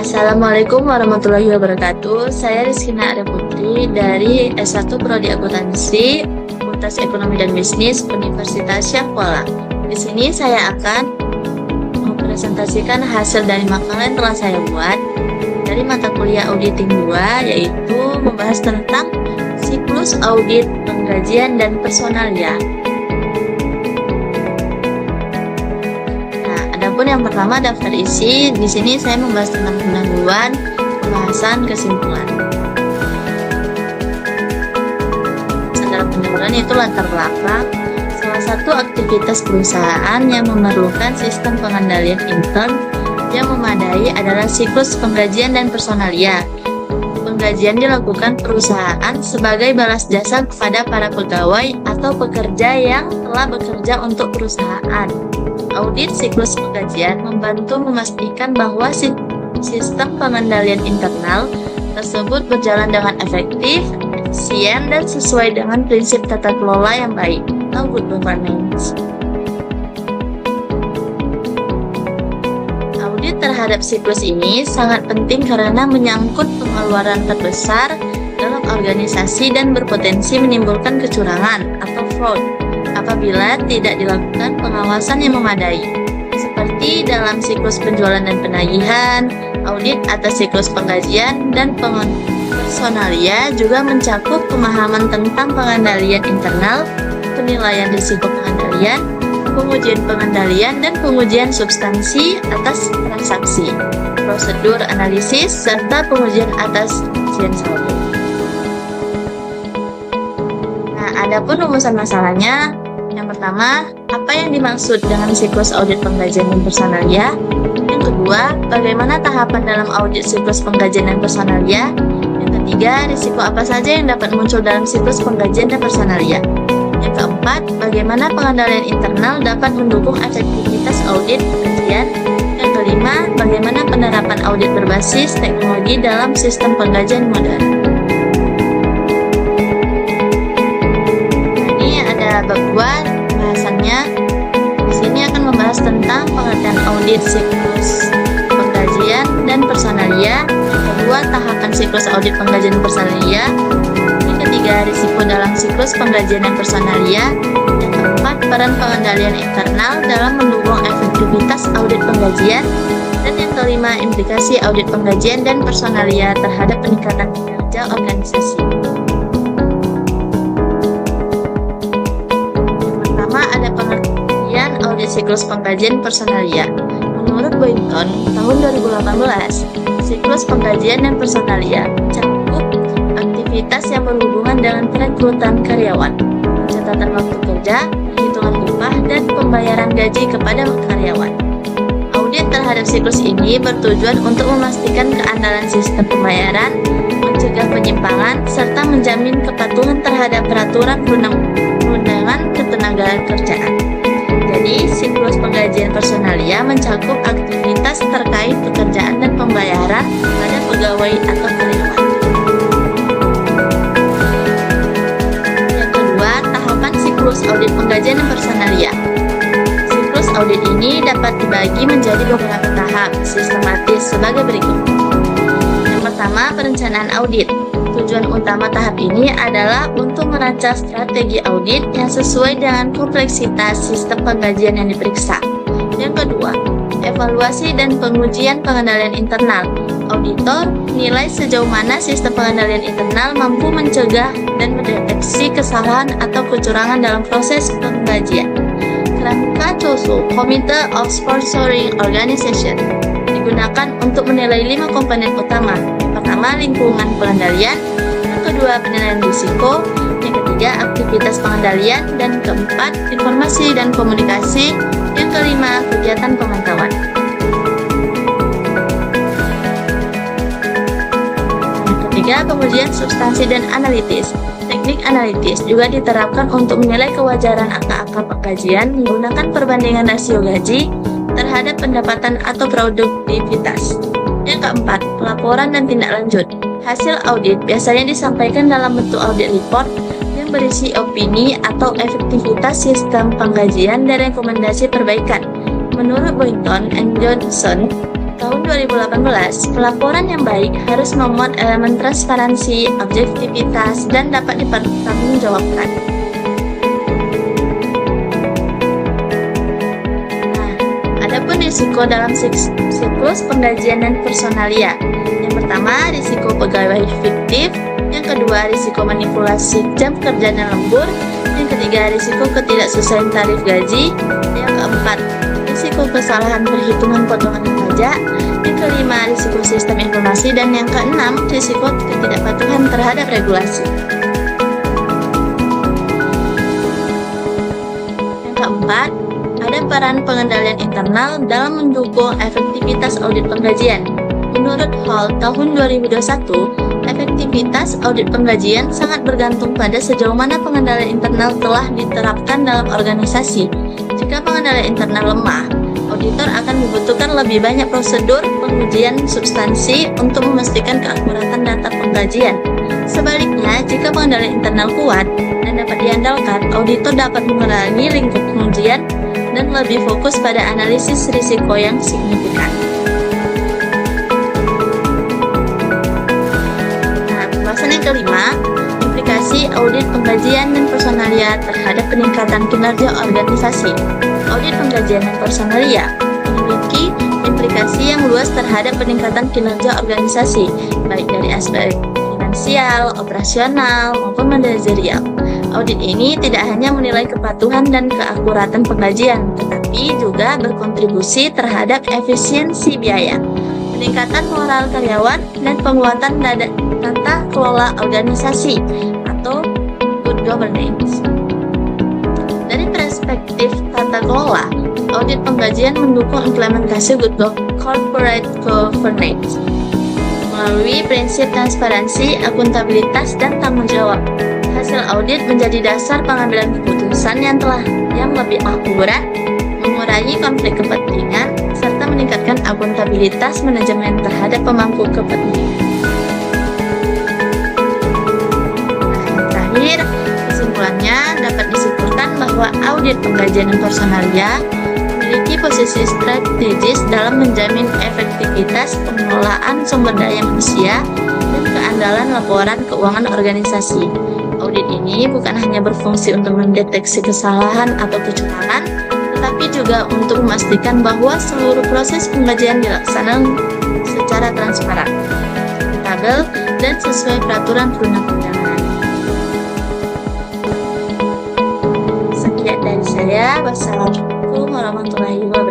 Assalamualaikum warahmatullahi wabarakatuh. Saya Rizkina Arya Putri dari S1 Prodi Akuntansi, Fakultas Ekonomi dan Bisnis, Universitas Syahkuala. Di sini saya akan mempresentasikan hasil dari makalah yang telah saya buat dari mata kuliah Auditing 2, yaitu membahas tentang siklus audit penggajian dan personalia. Adapun yang pertama daftar isi, di sini saya membahas tentang pendahuluan, pembahasan, kesimpulan. Dalam pendahuluan itu latar belakang salah satu aktivitas perusahaan yang memerlukan sistem pengendalian intern yang memadai adalah siklus penggajian dan personalia. Penggajian dilakukan perusahaan sebagai balas jasa kepada para pegawai atau pekerja yang telah bekerja untuk perusahaan. Audit siklus penggajian membantu memastikan bahwa sistem pengendalian internal tersebut berjalan dengan efektif, efisien, dan sesuai dengan prinsip tata kelola yang baik atau good governance. Audit terhadap siklus ini sangat penting karena menyangkut pengeluaran terbesar dalam organisasi dan berpotensi menimbulkan kecurangan atau fraud apabila tidak dilakukan pengawasan yang memadai. Seperti dalam siklus penjualan dan penagihan, audit atas siklus penggajian dan personalia juga mencakup pemahaman tentang pengendalian internal, penilaian risiko pengendalian, pengujian pengendalian, dan pengujian substansi atas transaksi, prosedur analisis, serta pengujian atas kajian saldo. Adapun rumusan masalahnya, yang pertama, apa yang dimaksud dengan siklus audit penggajian dan personalia? Yang kedua, bagaimana tahapan dalam audit siklus penggajian dan personalia? Yang ketiga, risiko apa saja yang dapat muncul dalam siklus penggajian dan personalia? Yang keempat, bagaimana pengendalian internal dapat mendukung efektivitas audit penggajian? Yang kelima, bagaimana penerapan audit berbasis teknologi dalam sistem penggajian modern? Bab 2 bahasannya di sini akan membahas tentang pengertian audit siklus penggajian dan personalia. Yang kedua, tahapan siklus audit penggajian dan personalia. Yang ketiga, risiko dalam siklus penggajian dan personalia. Yang keempat, peran pengendalian internal dalam mendukung efektivitas audit penggajian. Dan yang kelima, implikasi audit penggajian dan personalia terhadap peningkatan kinerja organisasi. Audit siklus penggajian personalia. Menurut Boynton, tahun 2018, siklus penggajian dan personalia mencakup aktivitas yang berhubungan dengan perekrutan karyawan, pencatatan waktu kerja, perhitungan upah, dan pembayaran gaji kepada karyawan. Audit terhadap siklus ini bertujuan untuk memastikan keandalan sistem pembayaran, mencegah penyimpangan, serta menjamin kepatuhan terhadap peraturan perundangan ketenagakerjaan. Jadi, siklus penggajian personalia mencakup aktivitas terkait pekerjaan dan pembayaran pada pegawai atau karyawan. Yang kedua, tahapan siklus audit penggajian dan personalia. Siklus audit ini dapat dibagi menjadi beberapa tahap sistematis sebagai berikut. Yang pertama, perencanaan audit. Tujuan utama tahap ini adalah untuk merancang strategi audit yang sesuai dengan kompleksitas sistem penggajian yang diperiksa. Yang kedua, evaluasi dan pengujian pengendalian internal. Auditor menilai sejauh mana sistem pengendalian internal mampu mencegah dan mendeteksi kesalahan atau kecurangan dalam proses penggajian. Kerangka COSO, Committee of Sponsoring Organization, digunakan untuk menilai 5 komponen utama. Pertama, lingkungan pengendalian. Yang kedua, penilaian risiko. Yang ketiga, aktivitas pengendalian. Dan keempat, informasi dan komunikasi. Yang kelima, kegiatan pemantauan. Yang ketiga, pengujian substansi dan analitis. Teknik analitis juga diterapkan untuk menilai kewajaran angka-angka penggajian menggunakan perbandingan rasio gaji terhadap pendapatan atau produktivitas. Yang keempat, pelaporan dan tindak lanjut. Hasil audit biasanya disampaikan dalam bentuk audit report yang berisi opini atau efektivitas sistem penggajian dan rekomendasi perbaikan. Menurut Boynton and Johnson, tahun 2018, pelaporan yang baik harus memuat elemen transparansi, objektivitas, dan dapat dipertanggungjawabkan. Nah, adapun risiko dalam siklus penggajian dan personalia. Yang pertama, risiko pegawai fiktif. Yang kedua, risiko manipulasi jam kerja dan lembur. Yang ketiga, risiko ketidaksesuaian tarif gaji. Yang keempat, risiko kesalahan perhitungan potongan pajak. Yang kelima, risiko sistem informasi. Dan yang keenam, risiko ketidakpatuhan terhadap regulasi. Yang keempat, ada peran pengendalian internal dalam mendukung efektivitas audit penggajian. Menurut Hall tahun 2021, efektivitas audit penggajian sangat bergantung pada sejauh mana pengendalian internal telah diterapkan dalam organisasi. Jika pengendalian internal lemah, auditor akan membutuhkan lebih banyak prosedur pengujian substansi untuk memastikan keakuratan data penggajian. Sebaliknya, jika pengendalian internal kuat dan dapat diandalkan, auditor dapat mengurangi lingkup pengujian dan lebih fokus pada analisis risiko yang signifikan. Yang kelima, implikasi audit penggajian dan personalia terhadap peningkatan kinerja organisasi. Audit penggajian dan personalia memiliki implikasi yang luas terhadap peningkatan kinerja organisasi, baik dari aspek finansial, operasional, maupun manajerial. Audit ini tidak hanya menilai kepatuhan dan keakuratan penggajian, tetapi juga berkontribusi terhadap efisiensi biaya, peningkatan moral karyawan, dan penguatan tata kelola organisasi atau good governance. Dari perspektif tata kelola, audit penggajian mendukung implementasi good corporate governance melalui prinsip transparansi, akuntabilitas, dan tanggung jawab. Hasil audit menjadi dasar pengambilan keputusan yang lebih akurat, mengurangi konflik kepentingan, serta meningkatkan akuntabilitas manajemen terhadap pemangku kepentingan. Terakhir, kesimpulannya dapat disimpulkan bahwa audit penggajian dan personalia memiliki posisi strategis dalam menjamin efektivitas pengelolaan sumber daya manusia dan keandalan laporan keuangan organisasi. Audit ini bukan hanya berfungsi untuk mendeteksi kesalahan atau kecurangan, tetapi juga untuk memastikan bahwa seluruh proses penggajian dilaksanakan secara transparan, akuntabel, dan sesuai peraturan perundang-undangan. Sekian dari saya. Wassalamualaikum warahmatullahi wabarakatuh.